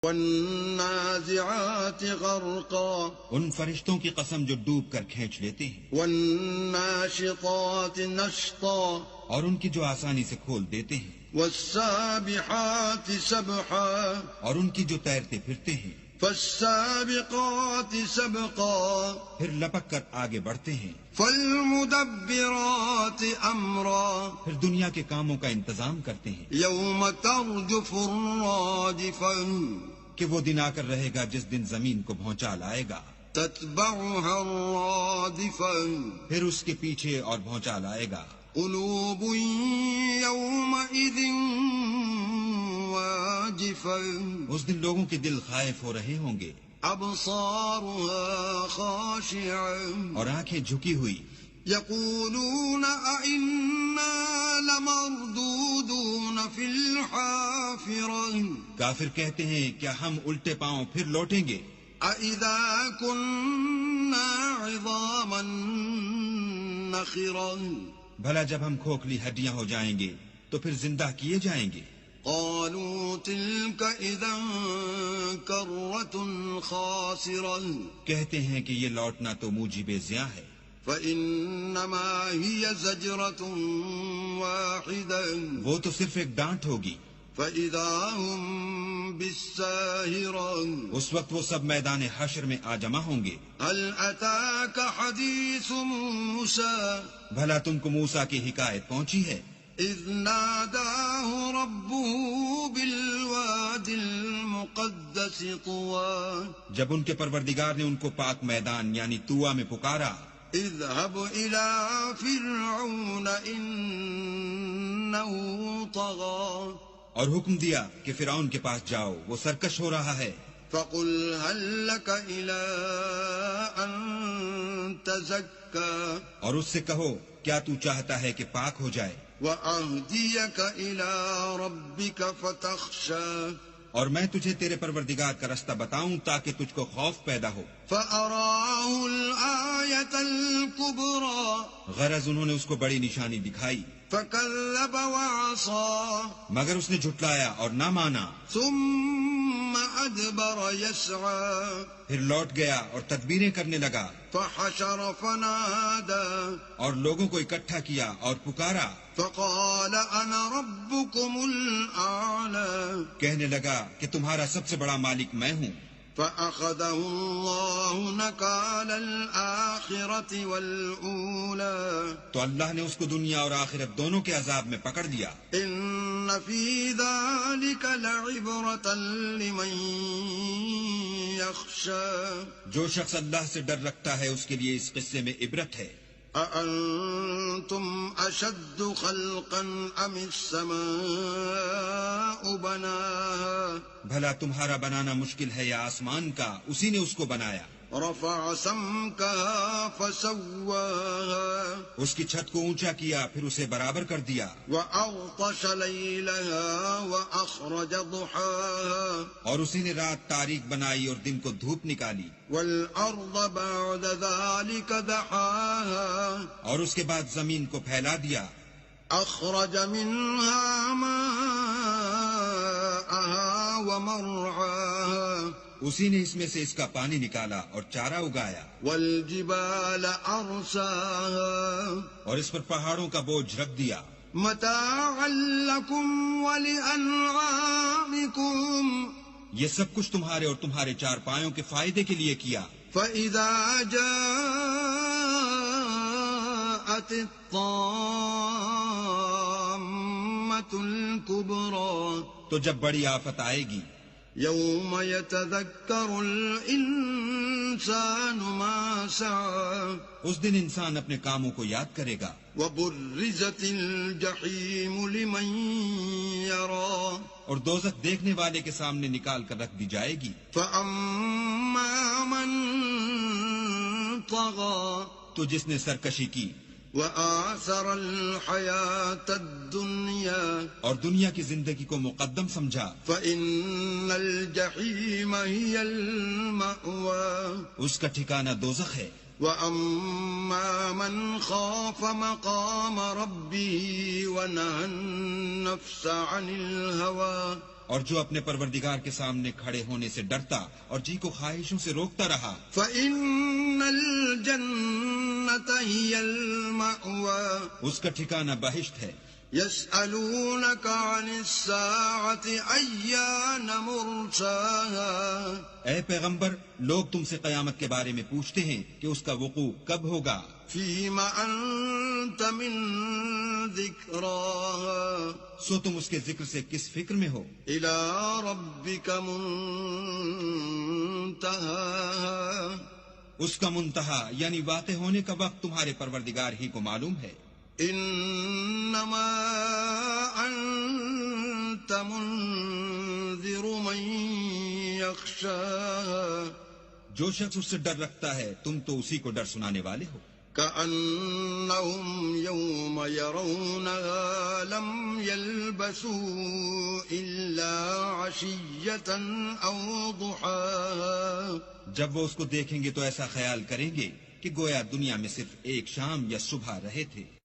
والنازعات غرقا، ان فرشتوں کی قسم جو ڈوب کر کھینچ لیتے ہیں، والناشطات نشطا، اور ان کی جو آسانی سے کھول دیتے ہیں، والسابحات سبحا، اور ان کی جو تیرتے پھرتے ہیں، فالسابقات سبقا، پھر لپک کر آگے بڑھتے ہیں، فالمدبرات امرا، پھر دنیا کے کاموں کا انتظام کرتے ہیں، یوم ترجف الراجفا، کہ وہ دن آ کر رہے گا جس دن زمین کو بھونچا لائے گا، تتبعها الرادفا، پھر اس کے پیچھے اور بھونچا لائے گا، قلوب يومئذ واجفا، اس دن لوگوں کے دل خائف ہو رہے ہوں گے، ابصارها خاشعا، اور آنکھیں جھکی ہوئی، يقولون أئنا لمردودون في الحافرة، کافر کہتے ہیں کیا ہم الٹے پاؤں پھر لوٹیں گے، أئذا كنا عظاما نخرا، بھلا جب ہم کھوکھلی ہڈیاں ہو جائیں گے تو پھر زندہ کیے جائیں گے، قالوا تلك إذا كرة خاسرة، کہتے ہیں کہ یہ لوٹنا تو موجب زیاں ہے، فإنما هي زجرة واحدة، وہ تو صرف ایک ڈانٹ ہوگی، فإذا هم بالساهرة، اس وقت وہ سب میدان حشر میں آ جمع ہوں گے، هل أتاك حديث موسى، بھلا تم کو موسیٰ کی حکایت پہنچی ہے، إذ ناداه ربه بالواد المقدس طوى، جب ان کے پروردگار نے ان کو پاک میدان یعنی طویٰ میں پکارا، اذهب إلى فرعون إنه طغى، اور حکم دیا کہ فرعون کے پاس جاؤ وہ سرکش ہو رہا ہے، فقل هل لك إلى أن تزكى، اور اس سے کہو کیا تو چاہتا ہے کہ پاک ہو جائے، وأهديك إلى ربك فتخشى، اور میں تجھے تیرے پروردگار کا رستہ بتاؤں تاکہ تجھ کو خوف پیدا ہو، فأراه الآية الكبرى، غرض انہوں نے اس کو بڑی نشانی دکھائی، فكذب وعصى، مگر اس نے جھٹلایا اور نہ مانا، ثم أدبر يسعى، پھر لوٹ گیا اور تدبیریں کرنے لگا، فحشر فنادى، اور لوگوں کو اکٹھا کیا اور پکارا، فقال أنا ربكم الأعلى، کہنے لگا کہ تمہارا سب سے بڑا مالک میں ہوں، فأخذه الله نكال الآخرة والأولى، تو اللہ نے اس کو دنیا اور آخرت دونوں کے عذاب میں پکڑ لیا، إن في ذلك لعبرة لمن يخشى، جو شخص اللہ سے ڈر رکھتا ہے اس کے لیے اس قصے میں عبرت ہے، أأنتم أشد خلقا أم السماء بناها، بھلا تمہارا بنانا مشکل ہے یا آسمان کا، اسی نے اس کو بنایا، رفع سمكها فسواها، اس کی چھت کو اونچا کیا پھر اسے برابر کر دیا، وأغطش ليلها وأخرج ضحاها، اور اسی نے رات تاریک بنائی اور دن کو دھوپ نکالی، والأرض بعد ذلك دحاها، اور اس کے بعد زمین کو پھیلا دیا، أخرج منها ماءها ومرعاها، اسی نے اس میں سے اس کا پانی نکالا اور چارہ اگایا، والجبال أرساها، اور اس پر پہاڑوں کا بوجھ رکھ دیا، متاعا لكم ولأنعامكم، یہ سب کچھ تمہارے اور تمہارے چار پایوں کے فائدے کے لیے کیا، فإذا جاءت الطامة الكبرى، تو جب بڑی آفت آئے گی، يوم يتذكر الإنسان ما سعى، اس دن انسان اپنے کاموں کو یاد کرے گا، وبرزت الجحيم لمن يرى، اور دوزخ دیکھنے والے کے سامنے نکال کر رکھ دی جائے گی، فأما من طغى، تو جس نے سرکشی کی وآثر الحياة الدنيا، اور دنیا کی زندگی کو مقدم سمجھا، فإن الجحيم هي المأوى، اس کا ٹھکانہ دوزخ ہے، وأما من خاف مقام ربه ونهى النفس عن الهوى، اور جو اپنے پروردگار کے سامنے کھڑے ہونے سے ڈرتا اور جی کو خواہشوں سے روکتا رہا، فإن الجنة هي المأوى اس کا ٹھکانہ بہشت ہے۔ يسألونك عن الساعة أيان مرساها اے پیغمبر، لوگ تم سے قیامت کے بارے میں پوچھتے ہیں کہ اس کا وقوع کب ہوگا۔ فيم أنت من ذكراها سو تم اس کے ذکر سے کس فکر میں ہو؟ إلى ربك منتهاها اس کا منتہا یعنی واقع ہونے کا وقت تمہارے پروردگار ہی کو معلوم ہے۔ انما انت منذر من يخشاها جو شخص اس سے ڈر رکھتا ہے تم تو اسی کو ڈر سنانے والے ہو۔ كأنهم يوم يرونها لم يلبثوا إلا عشية أو ضحاها جب وہ اس کو دیکھیں گے تو ایسا خیال کریں گے کہ گویا دنیا میں صرف ایک شام یا صبح رہے تھے۔